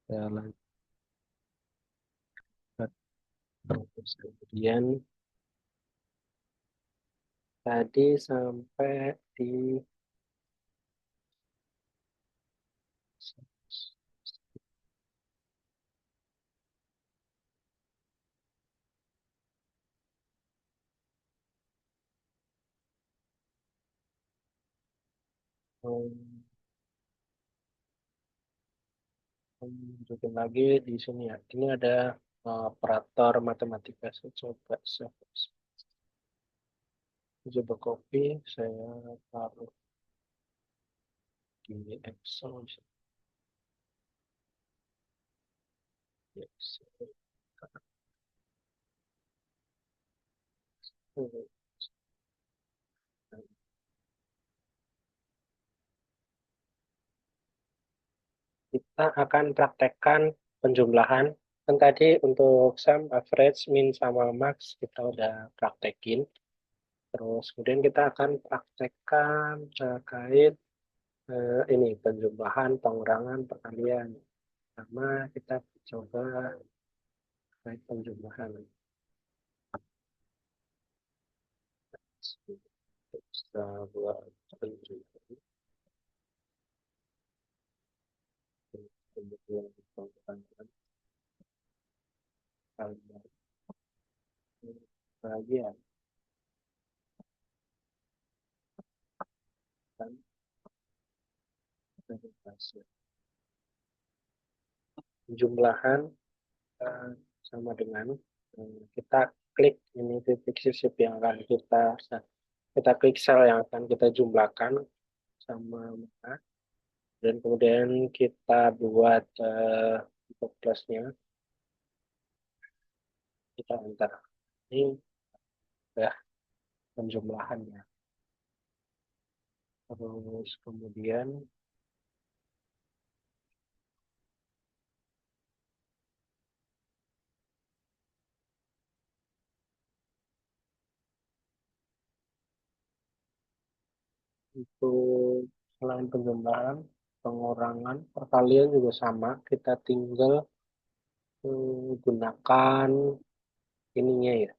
Saya lanjut terus. Kemudian tadi sampai di lanjutin lagi di sini ya. Ini ada operator matematika. Saya coba copy, saya taruh di Excel. Excel. Kita akan praktekkan penjumlahan. Kan tadi untuk sum, average, min, sama max kita udah praktekin. Terus kemudian kita akan praktekkan terkait ini penjumlahan, pengurangan, perkalian. Sama kita coba terkait penjumlahan. Kita buat penjumlahan. Kemudian pengurangan, perkalian. Bagian dan verifikasi. Jumlahan sama dengan kita klik ini titik sisip yang akan kita klik sel yang akan kita jumlahkan sama mana, dan kemudian kita buat untuk plusnya, kita enter. Ini ya penjumlahannya. Terus kemudian itu selain penjumlahan, pengurangan, perkalian juga sama. Kita tinggal gunakan ininya ya.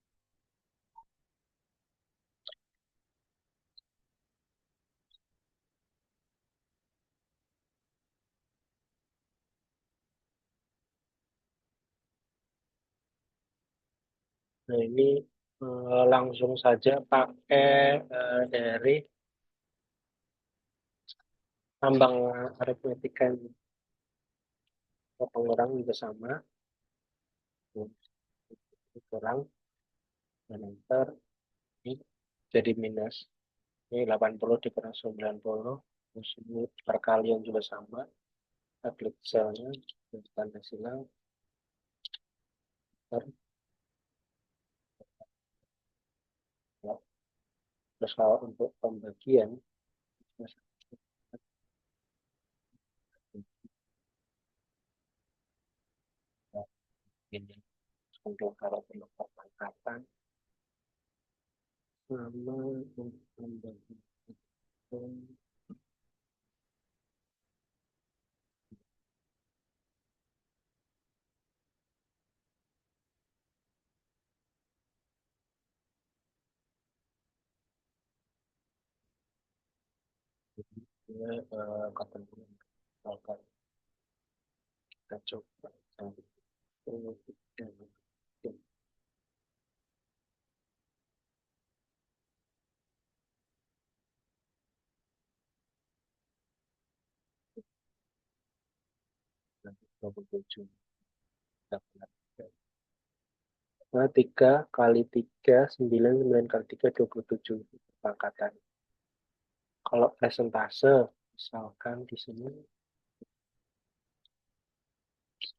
Nah ini langsung saja pakai dari tambang aritmetika ini. Pengurangan juga sama, kurang dan enter. Ini jadi minus. Ini 80 dikurang 90. Terus ini perkalian juga sama. Kita klik selnya, tanda silang. Terus kalau untuk pembagian, ini untuk kalau perlu pengangkatan sama untuk pembagian ketentuan. Misalkan kita coba satu, tiga, dua puluh tujuh. Nah, 3 kali 3, 9, 9 kali 3, 27 angkatan. Kalau presentase, misalkan di sini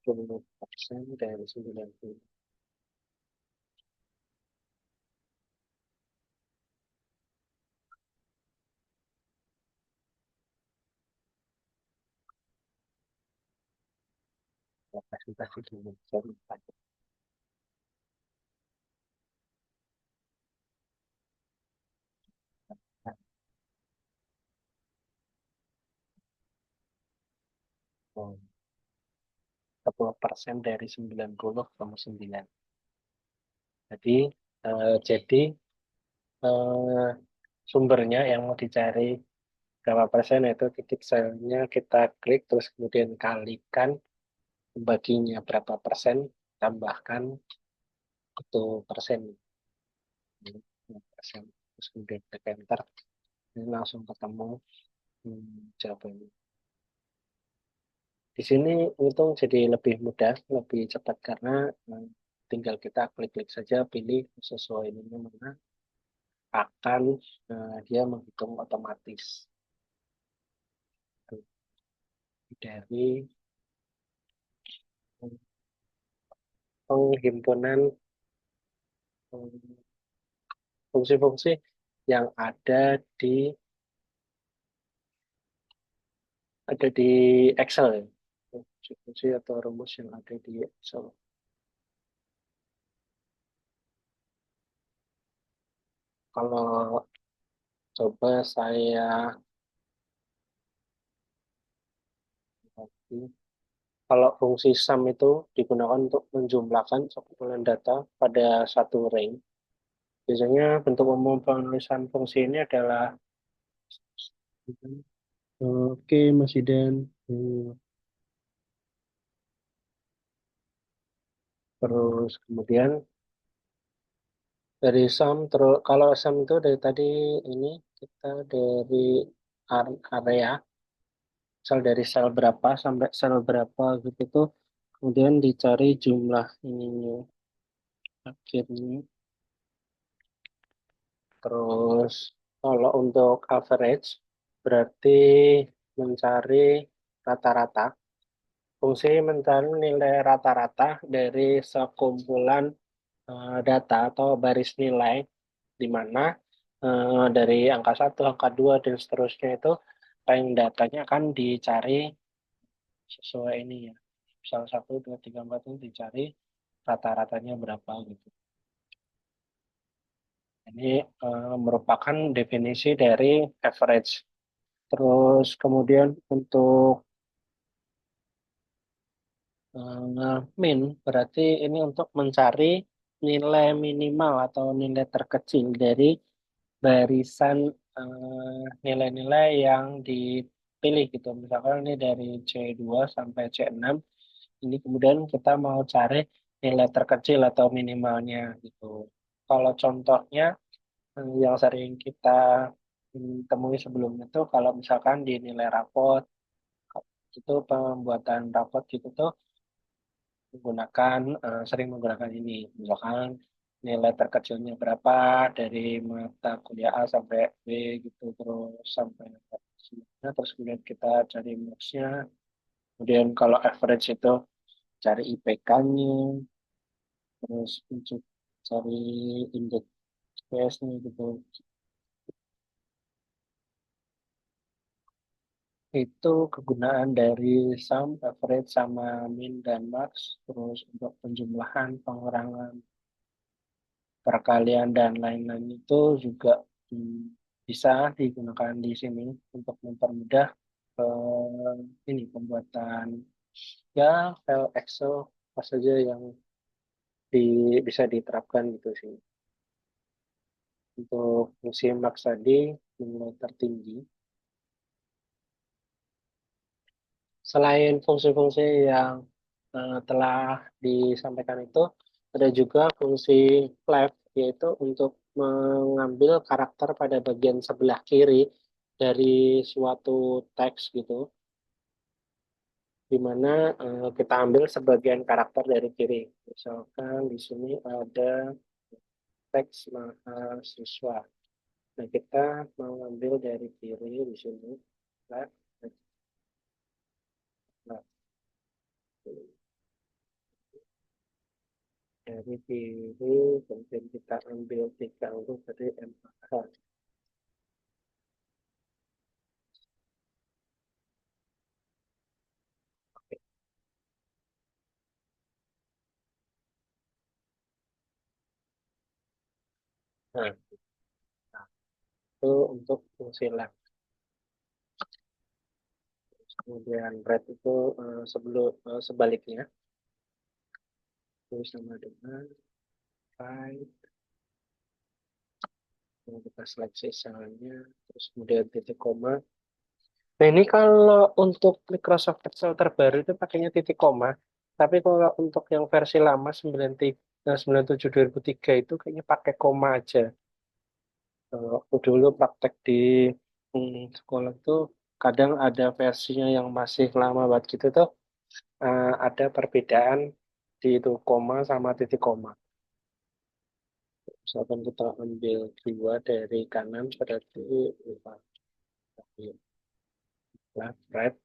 10% dari 90. Kalau presentasi gini, sorry, 30% dari 90,9. Jadi eh, sumbernya yang mau dicari berapa persen itu titik selnya kita klik terus kemudian kalikan baginya berapa persen tambahkan itu persen. Persen terus kemudian klik enter ini langsung ketemu jawabannya. Di sini untung jadi lebih mudah, lebih cepat karena tinggal kita klik-klik saja pilih sesuai ini mana akan dia menghitung otomatis dari penghimpunan fungsi-fungsi yang ada di Excel ya. Fungsi atau rumus yang ada di Excel. Kalau coba saya kalau fungsi sum itu digunakan untuk menjumlahkan sekumpulkan data pada satu range. Biasanya bentuk umum penulisan fungsi ini adalah oke Mas Idan. Terus kemudian dari sum terus kalau sum itu dari tadi ini kita dari area sel dari sel berapa sampai sel berapa gitu tuh kemudian dicari jumlah ininya akhirnya. Terus kalau untuk average berarti mencari rata-rata. Fungsi mencari nilai rata-rata dari sekumpulan data atau baris nilai di mana dari angka satu, angka 2 dan seterusnya itu rank datanya akan dicari sesuai ini ya. Misal 1, 2, 3, 4 itu dicari rata-ratanya berapa gitu. Ini merupakan definisi dari average. Terus kemudian untuk min berarti ini untuk mencari nilai minimal atau nilai terkecil dari barisan nilai-nilai yang dipilih gitu. Misalkan ini dari C2 sampai C6, ini kemudian kita mau cari nilai terkecil atau minimalnya gitu. Kalau contohnya yang sering kita temui sebelumnya tuh kalau misalkan di nilai rapot itu pembuatan rapot gitu tuh menggunakan sering menggunakan ini misalkan nilai terkecilnya berapa dari mata kuliah A sampai B gitu terus sampai semuanya terus kemudian kita cari maksnya kemudian kalau average itu cari IPK-nya terus untuk cari indeks PS-nya gitu. Itu kegunaan dari sum, average, sama min dan max. Terus untuk penjumlahan, pengurangan, perkalian, dan lain-lain itu juga bisa digunakan di sini untuk mempermudah ini pembuatan ya file Excel apa saja yang bisa diterapkan gitu sih. Untuk fungsi max tadi nilai tertinggi. Selain fungsi-fungsi yang telah disampaikan itu, ada juga fungsi left, yaitu untuk mengambil karakter pada bagian sebelah kiri dari suatu teks gitu, di mana kita ambil sebagian karakter dari kiri. Misalkan di sini ada teks mahasiswa. Nah, kita mau ambil dari kiri di sini, left, left. Dari kiri kemudian kita ambil 3 huruf dari MAH. Nah, itu untuk fungsi lab. kemudian red itu sebelum sebaliknya itu sama dengan right. Yang kita seleksi salahnya, terus kemudian titik koma. Nah ini kalau untuk Microsoft Excel terbaru itu pakainya titik koma, tapi kalau untuk yang versi lama 97 2003 itu kayaknya pakai koma aja. Waktu dulu praktek di sekolah tuh kadang ada versinya yang masih lama banget gitu tuh, ada perbedaan di itu koma sama titik koma. Misalkan kita ambil dua dari kanan berarti right,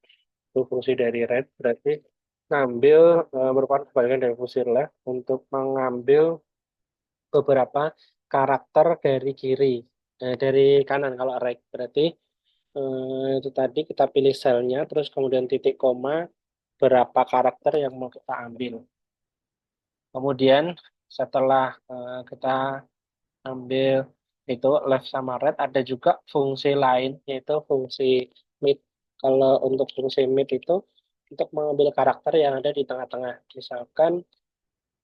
itu fungsi dari right berarti ngambil merupakan kebalikan dari fungsi left untuk mengambil beberapa karakter dari kiri, dari kanan kalau right berarti itu tadi kita pilih selnya terus kemudian titik koma berapa karakter yang mau kita ambil. Kemudian setelah kita ambil itu left sama right, ada juga fungsi lain yaitu fungsi mid. Kalau untuk fungsi mid itu untuk mengambil karakter yang ada di tengah-tengah. Misalkan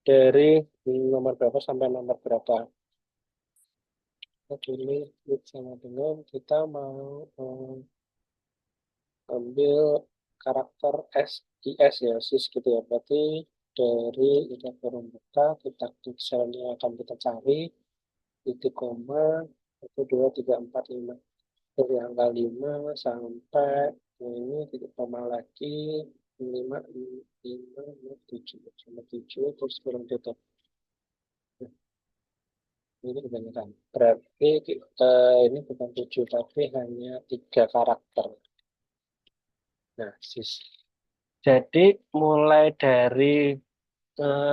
dari nomor berapa sampai nomor berapa. Kita pilih mid sama dengan kita mau ambil karakter S, I, S ya, sis gitu ya. Berarti dari kita kurung buka, kita klik selnya yang akan kita cari, titik koma, 1, 2, 3, 4, 5. Dari angka 5 sampai ini titik koma lagi, 5, 5, 7, sama 7, terus kurang tutup. Ini kebanyakan. Berarti ini bukan 7, tapi hanya 3 karakter. Nah, sis. Jadi mulai dari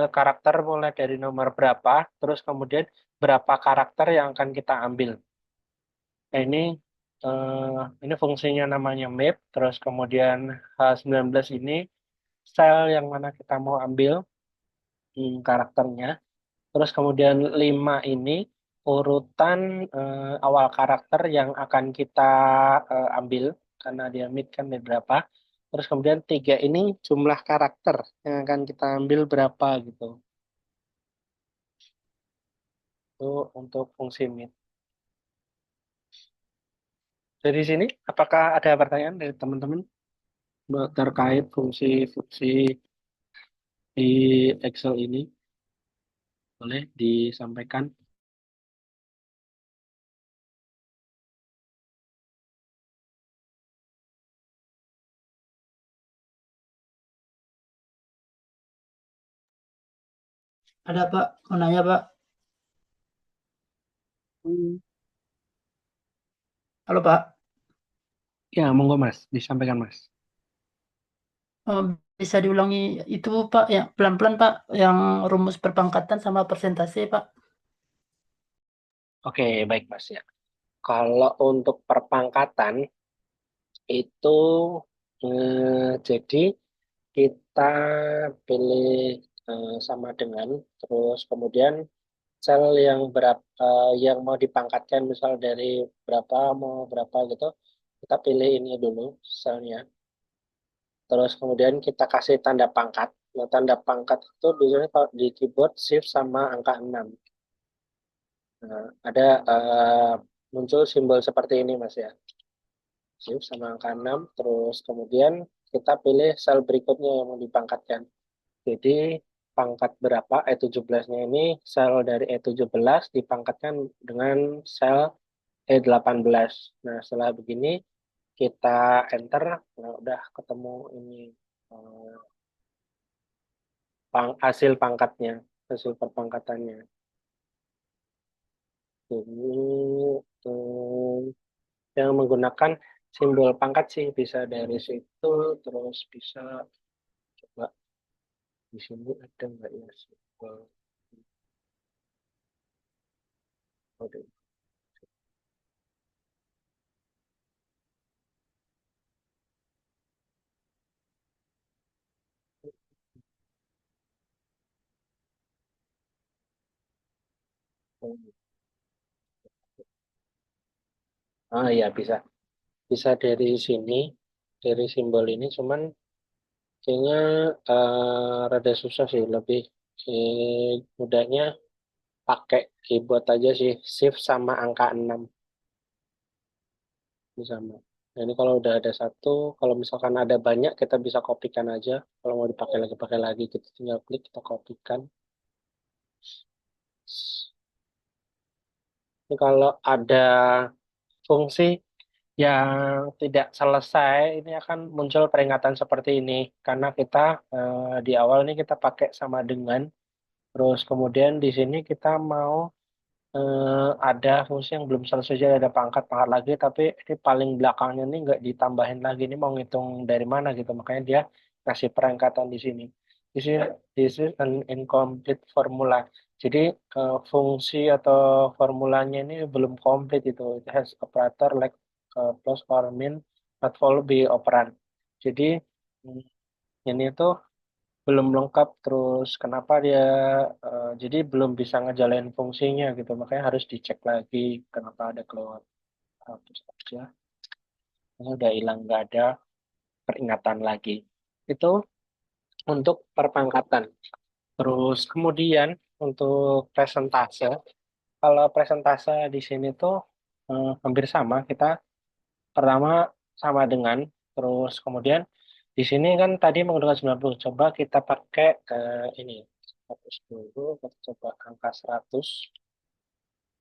karakter mulai dari nomor berapa, terus kemudian berapa karakter yang akan kita ambil. Nah, ini fungsinya namanya map, terus kemudian H19 ini sel yang mana kita mau ambil karakternya, terus kemudian 5 ini urutan awal karakter yang akan kita ambil, karena dia mid kan ada berapa, terus kemudian 3 ini jumlah karakter yang akan kita ambil berapa gitu. Itu untuk fungsi mid. Dari sini, apakah ada pertanyaan dari teman-teman terkait fungsi-fungsi di Excel ini? Boleh disampaikan. Ada Pak, mau nanya Pak. Hmm. Halo Pak. Ya, monggo Mas, disampaikan Mas. Oh, bisa diulangi itu Pak, yang pelan-pelan Pak, yang rumus perpangkatan sama persentase Pak. Oke, baik Mas ya. Kalau untuk perpangkatan itu jadi kita pilih sama dengan, terus kemudian sel yang berapa yang mau dipangkatkan, misal dari berapa mau berapa gitu, kita pilih ini dulu selnya. Terus kemudian kita kasih tanda pangkat. Nah, tanda pangkat itu biasanya kalau di keyboard shift sama angka 6. Nah, ada muncul simbol seperti ini Mas ya. Shift sama angka 6. Terus kemudian kita pilih sel berikutnya yang mau dipangkatkan. Jadi pangkat berapa E17-nya ini sel dari E17 dipangkatkan dengan sel E18. Nah, setelah begini kita enter, nah udah ketemu ini eh, hasil pangkatnya, hasil perpangkatannya. Ini yang menggunakan simbol pangkat sih bisa dari situ, terus bisa coba di sini ada nggak ya simbol kode. Ah ya bisa, bisa dari sini. dari simbol ini, cuman kayaknya rada susah sih, lebih mudahnya pakai keyboard aja sih, shift sama angka 6 ini sama. Nah, ini kalau udah ada satu, kalau misalkan ada banyak kita bisa kopikan aja. Kalau mau dipakai lagi pakai lagi, kita tinggal klik kita kopikan. Ini kalau ada fungsi yang tidak selesai, ini akan muncul peringatan seperti ini karena kita di awal ini kita pakai sama dengan, terus kemudian di sini kita mau ada fungsi yang belum selesai, jadi ada pangkat-pangkat lagi, tapi ini paling belakangnya ini nggak ditambahin lagi, ini mau ngitung dari mana gitu, makanya dia kasih peringkatan di sini. This is, this is an incomplete formula. Jadi fungsi atau formulanya ini belum komplit itu. It has operator like plus or min not follow by operand. Jadi mm, ini tuh belum lengkap, terus kenapa dia jadi belum bisa ngejalanin fungsinya gitu, makanya harus dicek lagi kenapa ada keluar hapus aja. Ini udah hilang, nggak ada peringatan lagi. Itu untuk perpangkatan. Terus kemudian untuk presentase, kalau presentase di sini tuh hampir sama, kita pertama sama dengan, terus kemudian di sini kan tadi menggunakan 90, coba kita pakai ini 100 dulu, kita coba angka 100.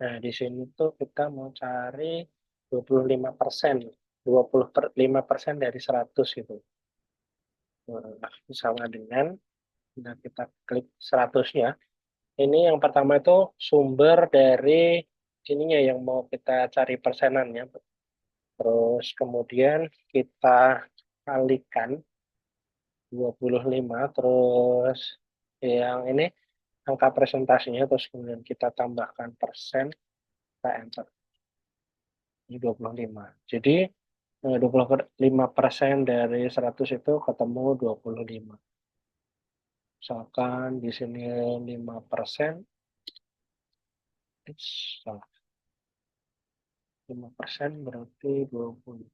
Nah, di sini tuh kita mau cari 25%, 25% dari 100 gitu. Nah, sama dengan, nah kita klik 100-nya. Ini yang pertama itu sumber dari ininya yang mau kita cari persenannya. Terus kemudian kita kalikan 25, terus yang ini angka presentasinya, terus kemudian kita tambahkan persen, kita enter. Ini 25. Jadi 25% dari 100 itu ketemu 25. Misalkan di sini 5%, salah. 5% berarti 20.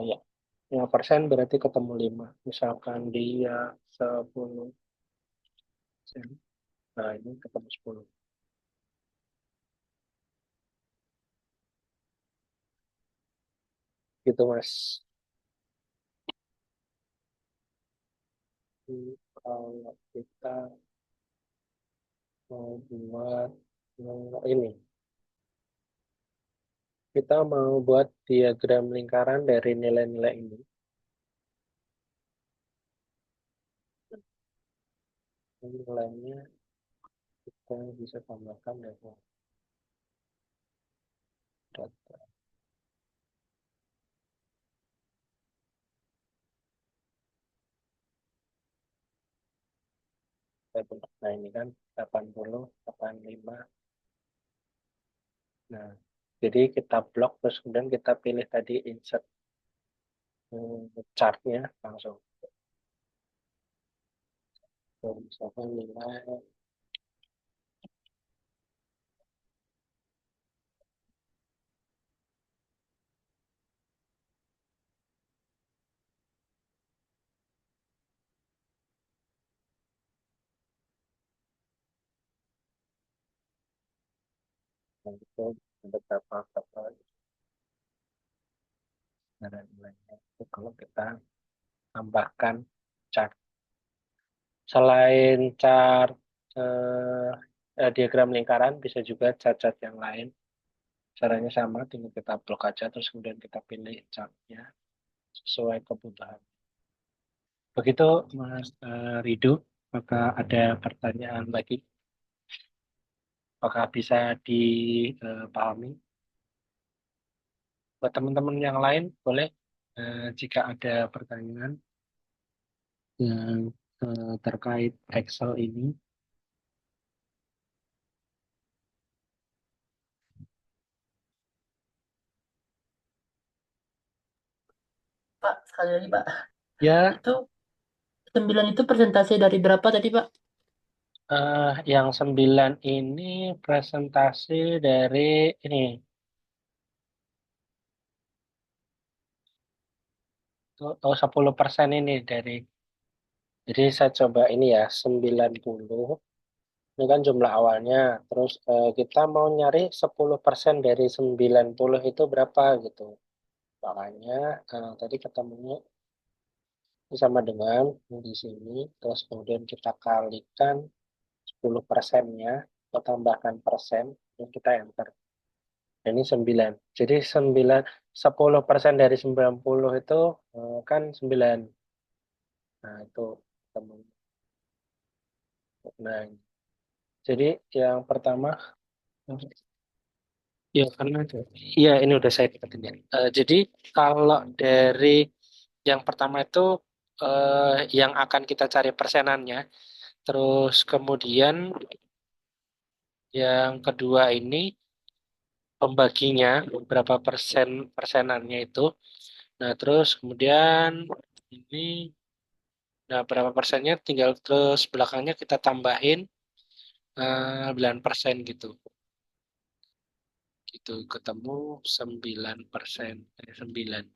Ya, 5% berarti ketemu 5. Misalkan dia 10%. Nah, ini ketemu 10. Gitu, Mas. Kalau kita mau buat ini, kita mau buat diagram lingkaran dari nilai-nilai ini. Nilainya kita bisa tambahkan dari data. Nah, ini kan 80, 85. Nah, jadi kita blok, terus kemudian kita pilih tadi insert chartnya langsung. Misalkan nilai, nah, itu ada berapa nilainya. Itu kalau kita tambahkan chart. Selain chart diagram lingkaran, bisa juga chart-chart yang lain. Caranya sama, tinggal kita blok aja, terus kemudian kita pilih chartnya sesuai kebutuhan. Begitu, Mas Rido. Apakah ada pertanyaan lagi? Apakah bisa dipahami? Buat teman-teman yang lain, boleh jika ada pertanyaan yang terkait Excel ini. Pak, sekali lagi, Pak. Ya, Itu 9 itu presentasi dari berapa tadi, Pak? yang 9 ini presentasi dari ini. oh, 10% ini dari, jadi saya coba ini ya, 90. Ini kan jumlah awalnya. Terus kita mau nyari 10% dari 90 itu berapa gitu. Makanya tadi ketemunya sama dengan di sini. Terus kemudian kita kalikan 10 persennya, kita tambahkan persen, dan kita enter. Ini 9. Jadi 10% dari 90 itu kan 9. Nah, itu teman. Nah, jadi yang pertama, ya karena ya ini udah saya dapetin ya. Jadi kalau dari yang pertama itu yang akan kita cari persenannya, terus kemudian yang kedua ini pembaginya berapa persenannya itu. Nah, terus kemudian ini, nah berapa persennya tinggal terus belakangnya kita tambahin 9% gitu. Gitu ketemu 9%. 9.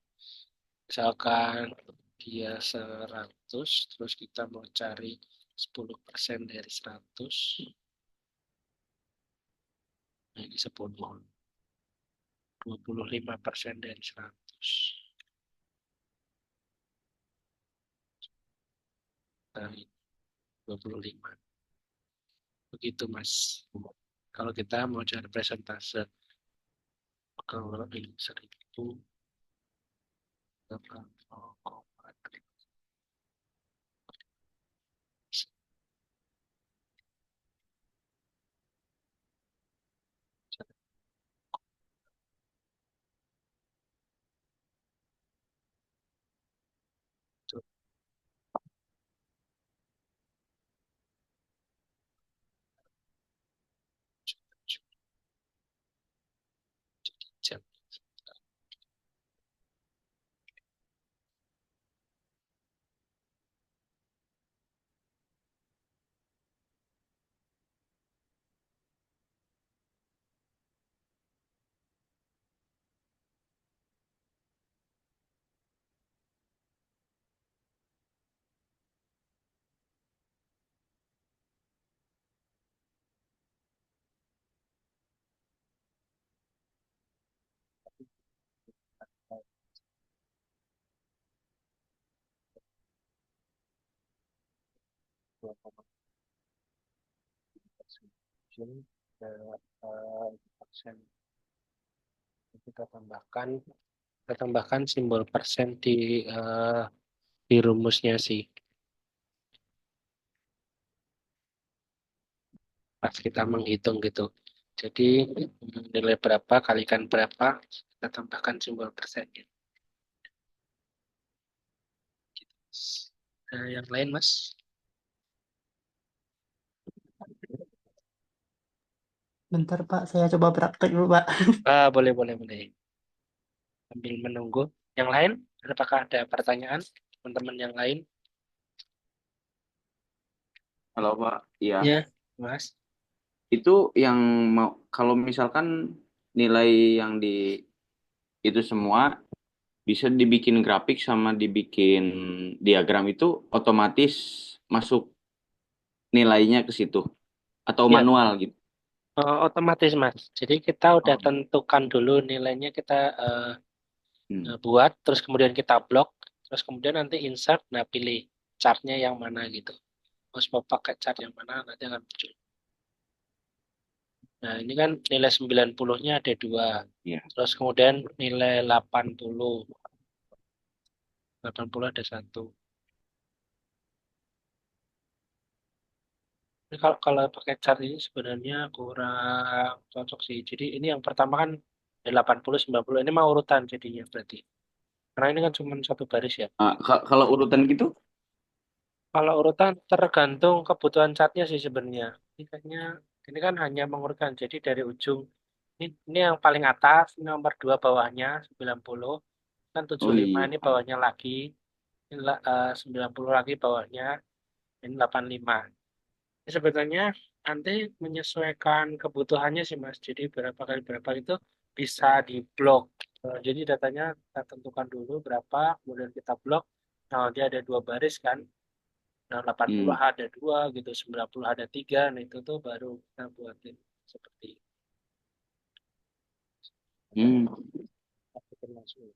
Misalkan dia 100, terus kita mau cari 10% dari 100, nah ini 10. 25% dari 100. Dari 25. Begitu, Mas. Kalau kita mau cari presentase, kalau ini 1000, 8,3. Jam. Dua koma persen. Persen. Kita tambahkan simbol persen di rumusnya sih. Pas kita menghitung gitu. Jadi nilai berapa kalikan berapa, kita tambahkan simbol persennya. Yang lain, Mas? Bentar Pak, saya coba praktek dulu Pak. Boleh, boleh, boleh. Sambil menunggu. Yang lain, apakah ada pertanyaan teman-teman yang lain? Halo Pak, iya. Ya, Mas. Itu yang mau kalau misalkan nilai yang di itu semua bisa dibikin grafik sama dibikin diagram itu otomatis masuk nilainya ke situ atau Ya, manual gitu. otomatis, Mas. Jadi kita udah Oh. tentukan dulu nilainya, kita Hmm. buat, terus kemudian kita blok, terus kemudian nanti insert, nah pilih chartnya yang mana gitu. Mas mau pakai chart yang mana, nanti akan muncul. Nah, ini kan nilai 90-nya ada dua. Iya. Terus kemudian nilai 80. 80 ada satu. Ini kalau pakai chart ini sebenarnya kurang cocok sih. Jadi ini yang pertama kan 80, 90. Ini mau urutan jadinya berarti. Karena ini kan cuma satu baris ya. Kalau urutan gitu, Kalau urutan tergantung kebutuhan catnya sih sebenarnya. Ini kayaknya ini kan hanya mengurutkan. Jadi dari ujung ini yang paling atas, ini nomor 2 bawahnya 90, kan oh 75 iya. ini bawahnya lagi, ini 90 lagi bawahnya, ini 85. Ini sebenarnya nanti menyesuaikan kebutuhannya sih Mas. Jadi berapa kali berapa itu bisa di blok. Jadi datanya kita tentukan dulu berapa, kemudian kita blok. Nah, dia ada 2 baris kan. Nah, 80 Hmm. ada 2 gitu, 90 ada 3. Nah, itu tuh baru kita buatin seperti Hmm. itu langsung.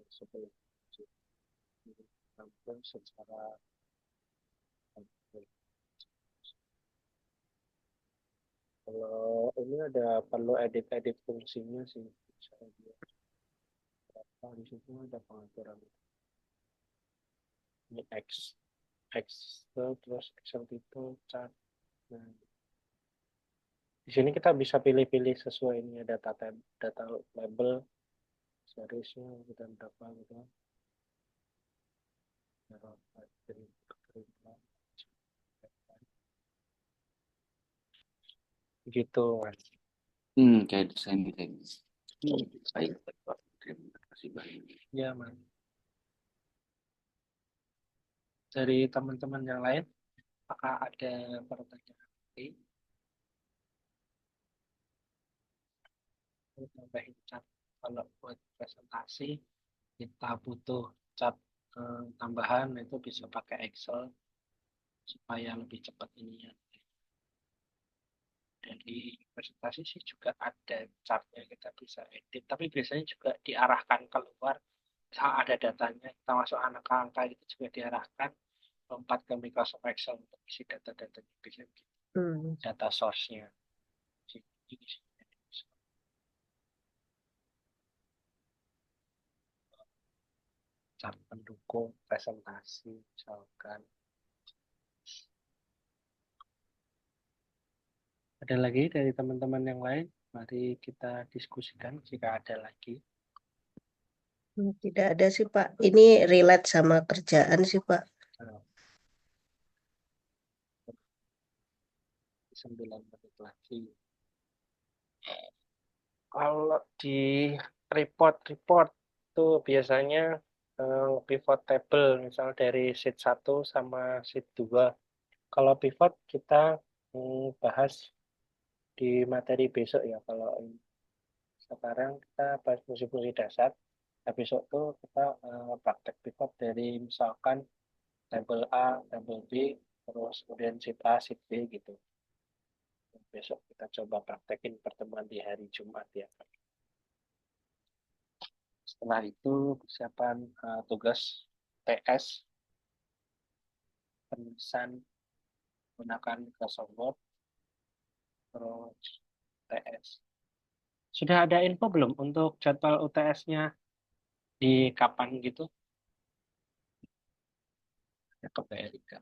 Sebelum tampil secara kalau ini ada perlu edit-edit fungsinya sih. Misalnya dia di situ ada pengaturan ini Excel terus Excel itu chart. Nah, di sini kita bisa pilih-pilih sesuai ini ya data label seriesnya kita berapa gitu. Gitu Mas. Kayak desain kayak gitu. Baik, baik, Pak. Terima kasih banyak. Ya Mas. Dari teman-teman yang lain apakah ada pertanyaan lagi? Nambahin cat kalau buat presentasi kita butuh cat tambahan itu bisa pakai Excel supaya lebih cepat ini ya. Dari presentasi sih juga ada chartnya kita bisa edit, tapi biasanya juga diarahkan keluar saat ada datanya, kita masuk angka-angka itu juga diarahkan lompat ke Microsoft Excel untuk isi data-datanya, bisa gitu. Data source-nya. Chart pendukung presentasi misalkan. Ada lagi dari teman-teman yang lain? Mari kita diskusikan jika ada lagi. Tidak ada sih Pak. Ini relate sama kerjaan sih Pak. 9 menit lagi. Kalau di report tuh biasanya pivot table, misal dari sheet 1 sama sheet 2. Kalau pivot kita bahas di materi besok ya. Kalau sekarang kita bahas fungsi-fungsi dasar. Nah, besok tuh kita praktek pivot dari misalkan tabel A, tabel B, terus kemudian sheet A, sheet B gitu. Besok kita coba praktekin pertemuan di hari Jumat ya. Setelah itu persiapan tugas TS, penulisan menggunakan Microsoft Word, terus TS. Sudah ada info belum untuk jadwal UTS-nya di kapan gitu? Ya, ke Mbak Erika.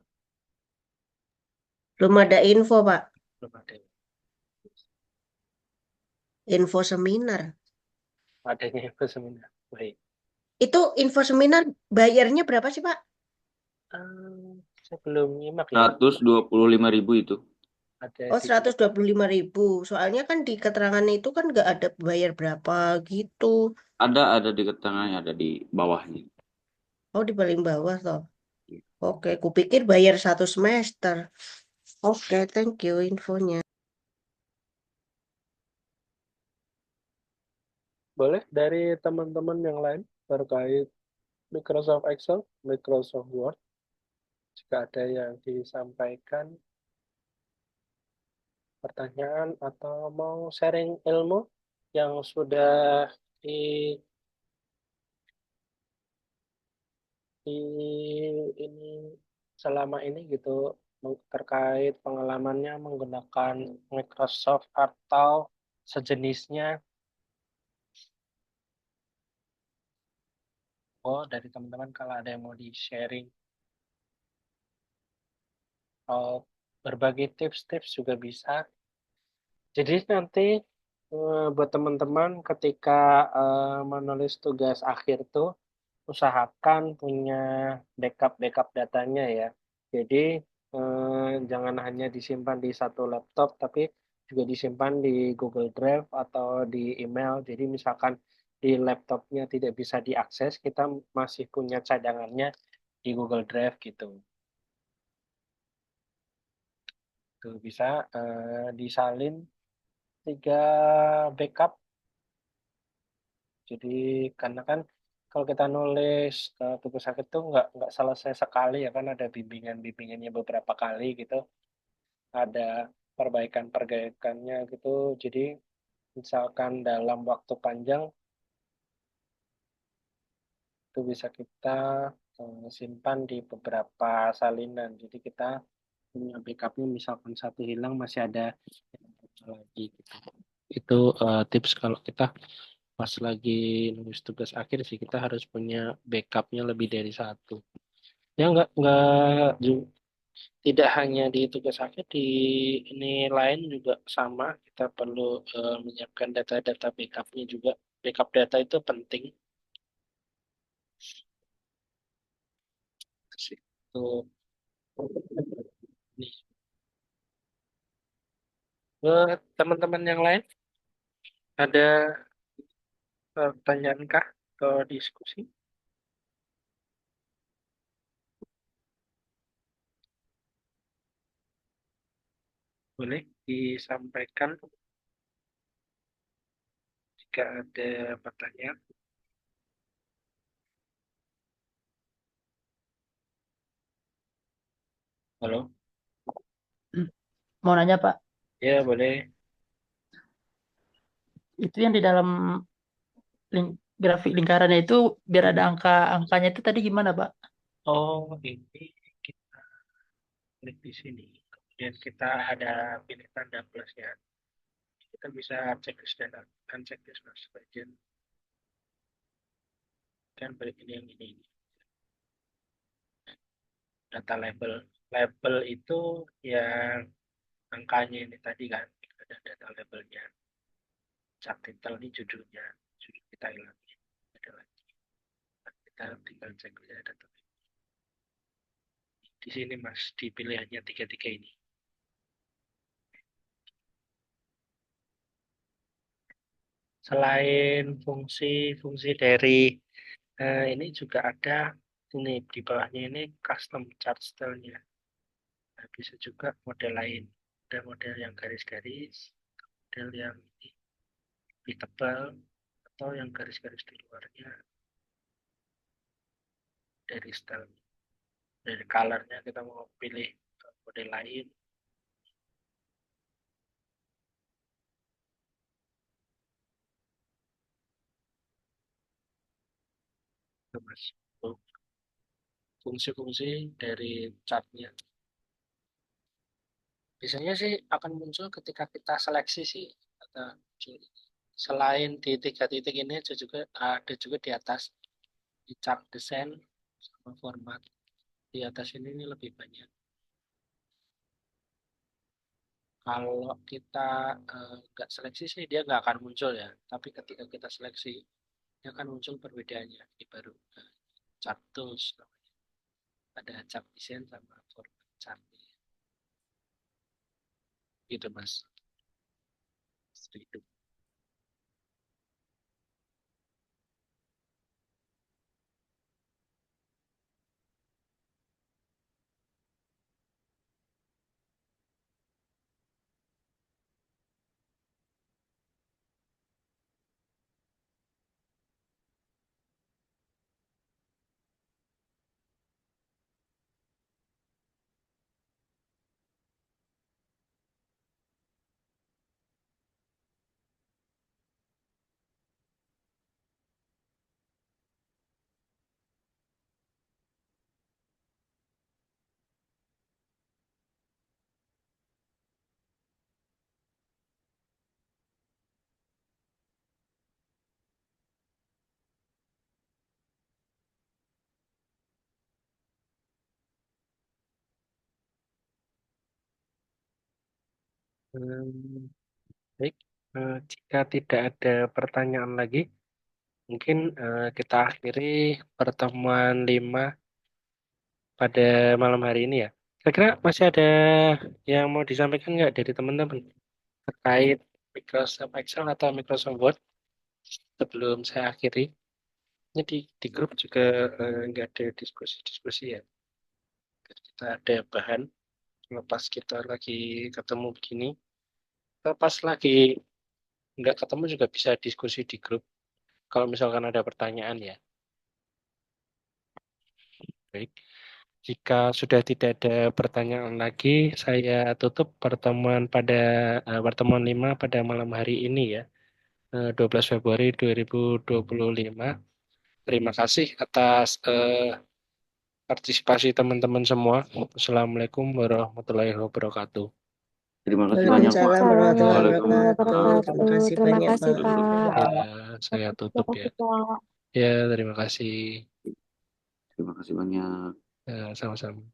Belum ada info Pak. Belum ada. Info seminar. Adanya info seminar. Baik. Itu info seminar bayarnya berapa sih Pak? Sebelum nyimak ya, 125.000 itu. ada Oh, di 125.000. Soalnya kan di keterangan itu kan nggak ada bayar berapa gitu. Ada di keterangannya, ada di bawahnya. Oh, di paling bawah toh. Oke, kupikir bayar 1 semester. Oke, thank you infonya. boleh dari teman-teman yang lain terkait Microsoft Excel, Microsoft Word. Jika ada yang disampaikan, pertanyaan atau mau sharing ilmu yang sudah di, di ini selama ini gitu terkait pengalamannya menggunakan Microsoft atau sejenisnya. Oh, dari teman-teman kalau ada yang mau di-sharing atau berbagi tips-tips juga bisa. Jadi nanti buat teman-teman ketika menulis tugas akhir tuh usahakan punya backup datanya ya. Jadi jangan hanya disimpan di satu laptop, tapi juga disimpan di Google Drive atau di email. Jadi misalkan di laptopnya tidak bisa diakses, kita masih punya cadangannya di Google Drive gitu. Tuh bisa disalin 3 backup. Jadi karena kan kalau kita nulis tugas akhir itu nggak selesai sekali ya kan, ada bimbingannya beberapa kali gitu, ada perbaikannya gitu. Jadi misalkan dalam waktu panjang itu bisa kita simpan di beberapa salinan. Jadi kita punya backupnya, misalkan satu hilang masih ada yang satu lagi gitu. Itu tips kalau kita pas lagi nulis tugas akhir sih, kita harus punya backupnya lebih dari satu. Ya tidak hanya di tugas akhir, di ini lain juga sama. Kita perlu menyiapkan data-data backupnya juga. Backup data itu penting sih. Tuh. Nih, teman-teman yang lain ada pertanyaan kah atau diskusi? Boleh disampaikan jika ada pertanyaan. Halo, Mau nanya Pak, ya boleh. itu yang di dalam grafik lingkarannya itu biar ada angka-angkanya itu tadi gimana Pak? Oh, ini kita klik di sini. Kemudian kita ada pilih tanda plusnya. Kita bisa checklist dan unchecklist mas. Bagian kan beri ini yang ini. Data label. Label itu yang angkanya ini tadi kan. Ada data labelnya. Subtitle ini judulnya. Judul kita hilangin. Ada lagi. Kita tinggal cek aja data. Di sini mas, di pilihannya tiga-tiga ini. Selain fungsi-fungsi dari ini juga ada ini di bawahnya ini custom chart style-nya. Nah, bisa juga model lain. Ada model yang garis-garis, model yang ini lebih tebal, atau yang garis-garis di luarnya dari style, dari colornya kita mau pilih model lain. Itu mas, untuk fungsi-fungsi dari chartnya. Biasanya sih akan muncul ketika kita seleksi sih. Atau selain di 3 titik ini ada juga di atas di chart desain sama format. Di atas ini lebih banyak. Kalau kita nggak seleksi sih dia nggak akan muncul ya. Tapi ketika kita seleksi, dia akan muncul perbedaannya. Ini baru chart tools namanya. Ada chart design sama format chart. Gitu mas. Seperti itu. Hmm, baik. Jika tidak ada pertanyaan lagi, mungkin kita akhiri pertemuan 5 pada malam hari ini ya. Kira-kira masih ada yang mau disampaikan nggak dari teman-teman terkait Microsoft Excel atau Microsoft Word sebelum saya akhiri? Ini di grup juga nggak ada diskusi-diskusi ya. Kita ada bahan lepas kita lagi ketemu begini. Pas lagi nggak ketemu juga bisa diskusi di grup. Kalau misalkan ada pertanyaan ya. Baik. Jika sudah tidak ada pertanyaan lagi, saya tutup pertemuan 5 pada malam hari ini ya, 12 Februari 2025. Terima kasih atas partisipasi teman-teman semua. Assalamualaikum warahmatullahi wabarakatuh. Terima kasih banyak, Pak. Waalaikumsalam warahmatullahi Waalaikumsalam wabarakatuh. Terima wabarakatuh. kasih Terima banyak, kasih, Pak. Pak. Ya, saya tutup Terima ya. kasih, Pak. Ya, terima kasih. Terima kasih banyak. Ya, sama-sama.